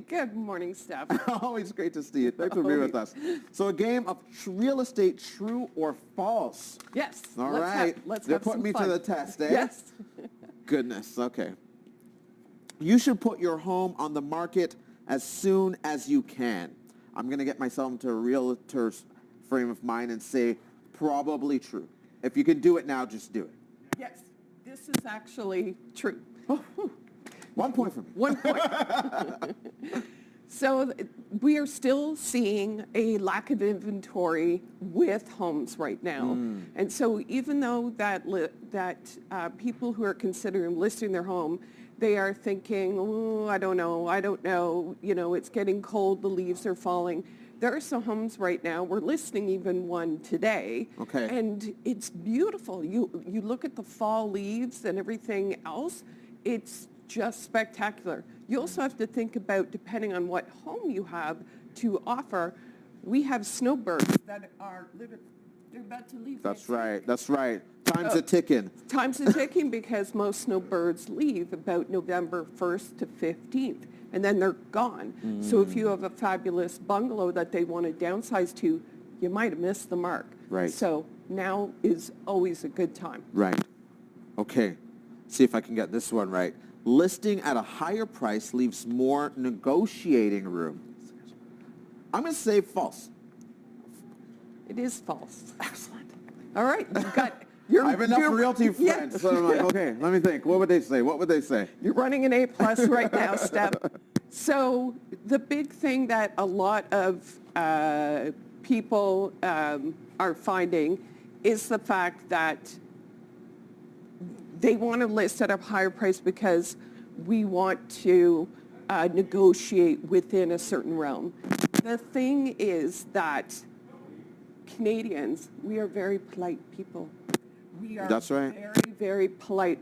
Christine. Good morning, Steph. Always great to see you. Thanks for being with us. So a game of real estate, true or false. Yes. All right. They're putting me to the test, eh? Yes. Goodness. Okay. You should put your home on the market as soon as you can. I'm going to get myself into a realtor's frame of mind and say probably true. If you can do it now, just do it. Yes. This is actually true. Oh, 1 point for me. 1 point. So we are still seeing a lack of inventory with homes right now. And so even though that people who are considering listing their home, they are thinking, oh, I don't know, it's getting cold, the leaves are falling. There are some homes right now, we're listing even one today, Okay. and it's beautiful. You look at the fall leaves and everything else, it's just spectacular. You also have to think about, depending on what home you have to offer, we have snowbirds that are they're about to leave. That's right. Time's a ticking. Time's a ticking because most snowbirds leave about November 1st to 15th, and then they're gone. So if you have a fabulous bungalow that they want to downsize to, you might have missed the mark. Right. So now is always a good time. Right. Okay. See if I can get this one right. Listing at a higher price leaves more negotiating room. I'm going to say false. It is false. Excellent. All right, I have enough realty friends, so I'm like, okay, let me think. What would they say? You're running an A+ right now, Steph. So the big thing that a lot of people are finding is the fact that they want to list at a higher price because we want to negotiate within a certain realm. The thing is that Canadians, we are very polite people. We are That's right. very, very polite,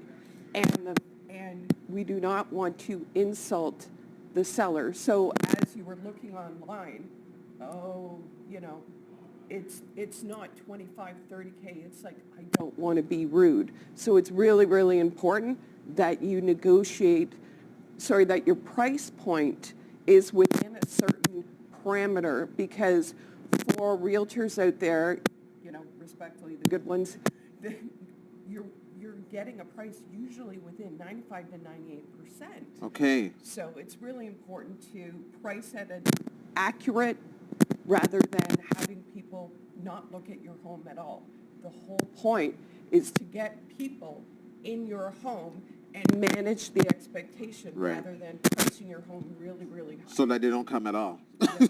and we do not want to insult the seller. So as you were looking online, it's not 25, 30K. It's like, I don't want to be rude. So it's really, really important that you that your price point is within a certain parameter, because for realtors out there, respectfully, the good ones, you're getting a price usually within 95 to 98%. Okay. So it's really important to price at an accurate rather than having people not look at your home at all. The whole point is to get people in your home and manage the expectation rather than pricing your home really, really high. So that they don't come at all.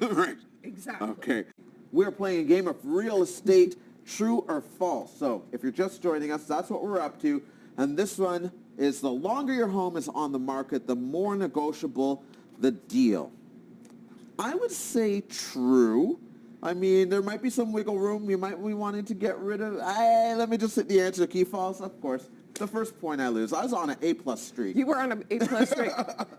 Right. Exactly. Okay. We're playing a game of real estate, true or false. So if you're just joining us, that's what we're up to. And this one is the longer your home is on the market, the more negotiable the deal. I would say true. I mean, there might be some wiggle room. You might be wanting to get rid of. Let me just hit the answer key. False, of course. The first point I lose. I was on an A+ streak. You were on an A+ streak.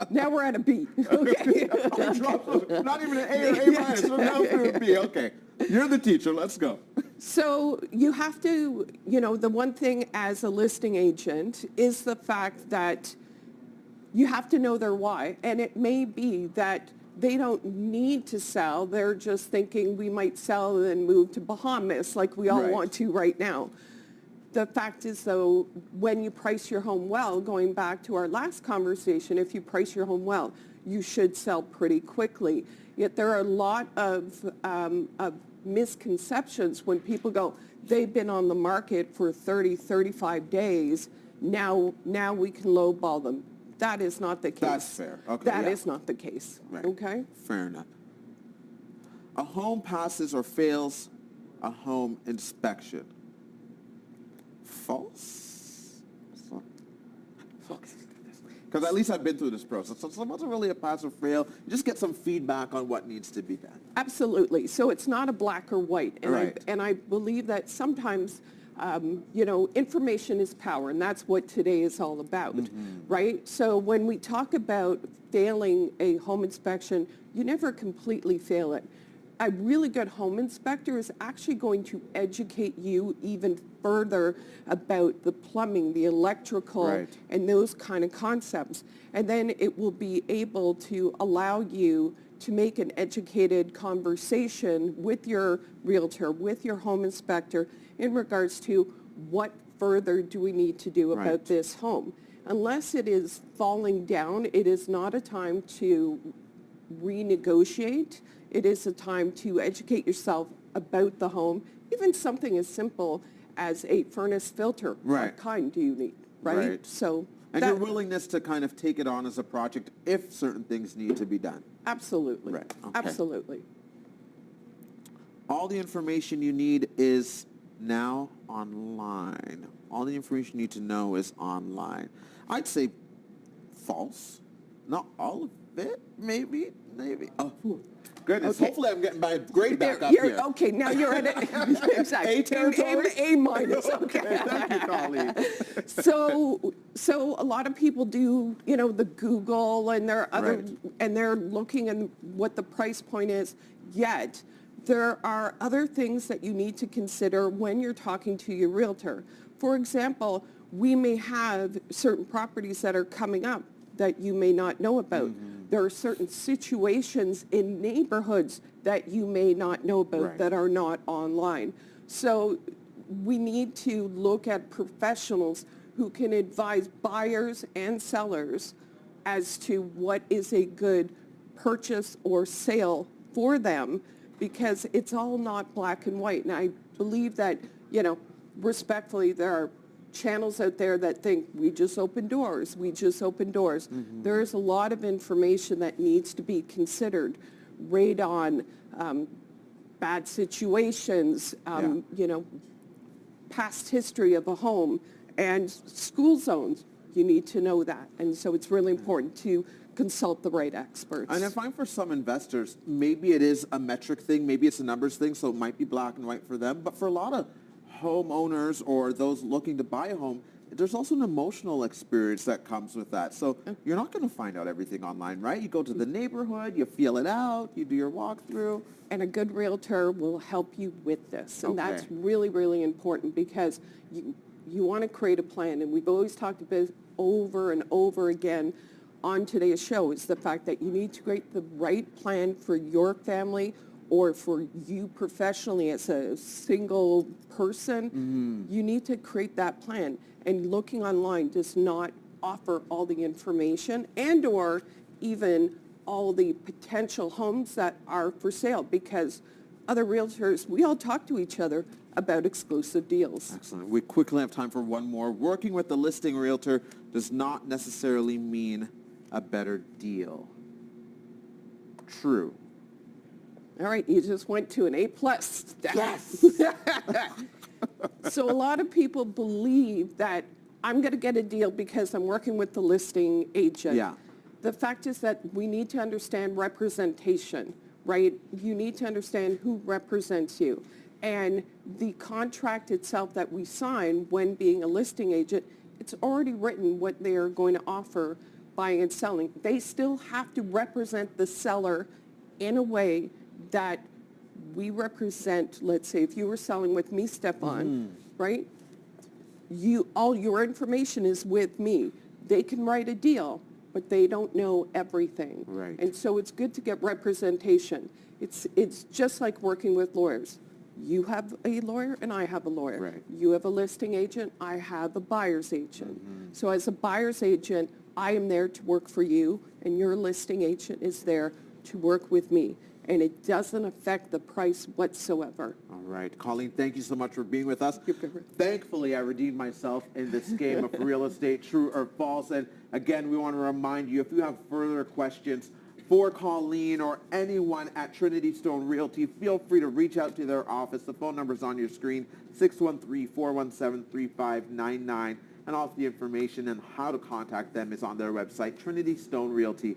Now we're at a B. Okay. I dropped, not even an A or A-. We're down to a B. Okay. You're the teacher. Let's go. So you have to, the one thing as a listing agent is the fact that you have to know their why. And it may be that they don't need to sell. They're just thinking we might sell and move to Bahamas like we all want to right now. The fact is, though, when you price your home well, going back to our last conversation, if you price your home well, you should sell pretty quickly. Yet there are a lot of misconceptions when people go, they've been on the market for 30, 35 days, now we can lowball them. That is not the case. That's fair. Okay. That is not the case. Right. Okay? Fair enough. A home passes or fails a home inspection. False? False. Because at least I've been through this process. So it's not really a pass or fail. You just get some feedback on what needs to be done. Absolutely. So it's not a black or white. And, Right. I believe that sometimes, information is power, and that's what today is all about, right? So when we talk about failing a home inspection, you never completely fail it. a really good home inspector is actually going to educate you even further about the plumbing, the electrical, Right. and those kind of concepts. And then it will be able to allow you to make an educated conversation with your realtor, with your home inspector in regards to what further do we need to do about Right. this home. Unless it is falling down, it is not a time to renegotiate. It is a time to educate yourself about the home, even something as simple as a furnace filter. Right. What kind do you need, right? Right. So And that, your willingness to kind of take it on as a project if certain things need to be done. absolutely, Right, okay. absolutely. All the information you need is now online. All the information you need to know is online. I'd say false. Not all of it, maybe. Oh, goodness. Okay. Hopefully I'm getting my grade back up You're- here. Okay, now you're at a, exactly. A territory? A minus, okay. Thank you, Colleen. So a lot of people do, the Google and there are other, Right. and they're looking at what the price point is. Yet, there are other things that you need to consider when you're talking to your realtor. For example, we may have certain properties that are coming up that you may not know about. There are certain situations in neighborhoods that you may not know about Right. that are not online. So we need to look at professionals who can advise buyers and sellers as to what is a good purchase or sale for them, because it's all not black and white. And I believe that, respectfully, there are channels out there that think we just open doors. There's a lot of information that needs to be considered. Radon, bad situations, past history of a home, and school zones. You need to know that. And so it's really important to consult the right experts. And I find for some investors, maybe it is a metric thing, maybe it's a numbers thing, so it might be black and white for them. But for a lot of homeowners or those looking to buy a home, there's also an emotional experience that comes with that. So you're not going to find out everything online, right? You go to the neighborhood, you feel it out, you do your walkthrough. And a good realtor will help you with this. And Okay. that's really, really important, because you want to create a plan. And we've always talked about over and over again on today's show is the fact that you need to create the right plan for your family or for you professionally as a single person. You need to create that plan. And looking online does not offer all the information and or even all the potential homes that are for sale, because other realtors, we all talk to each other about exclusive deals. Excellent. We quickly have time for one more. Working with the listing realtor does not necessarily mean a better deal. True. All right, you just went to an A+. Yes. So a lot of people believe that I'm going to get a deal because I'm working with the listing agent. Yeah. The fact is that we need to understand representation, right? You need to understand who represents you. And the contract itself that we sign when being a listing agent, it's already written what they are going to offer buying and selling. They still have to represent the seller in a way that we represent. Let's say if you were selling with me, Stefan, right? All your information is with me. They can write a deal, but they don't know everything. Right. And so it's good to get representation. It's just like working with lawyers. You have a lawyer and I have a lawyer. Right. You have a listing agent, I have a buyer's agent. So as a buyer's agent, I am there to work for you, and your listing agent is there to work with me. And it doesn't affect the price whatsoever. All right. Colleen, thank you so much for being with us. You're very- Thankfully, I redeemed myself in this game of real estate, true or false. And again, we want to remind you, if you have further questions for Colleen or anyone at Trinity Stone Realty, feel free to reach out to their office. The phone number is on your screen, 613-417-3599. And all the information and how to contact them is on their website, trinitystonerealty.com.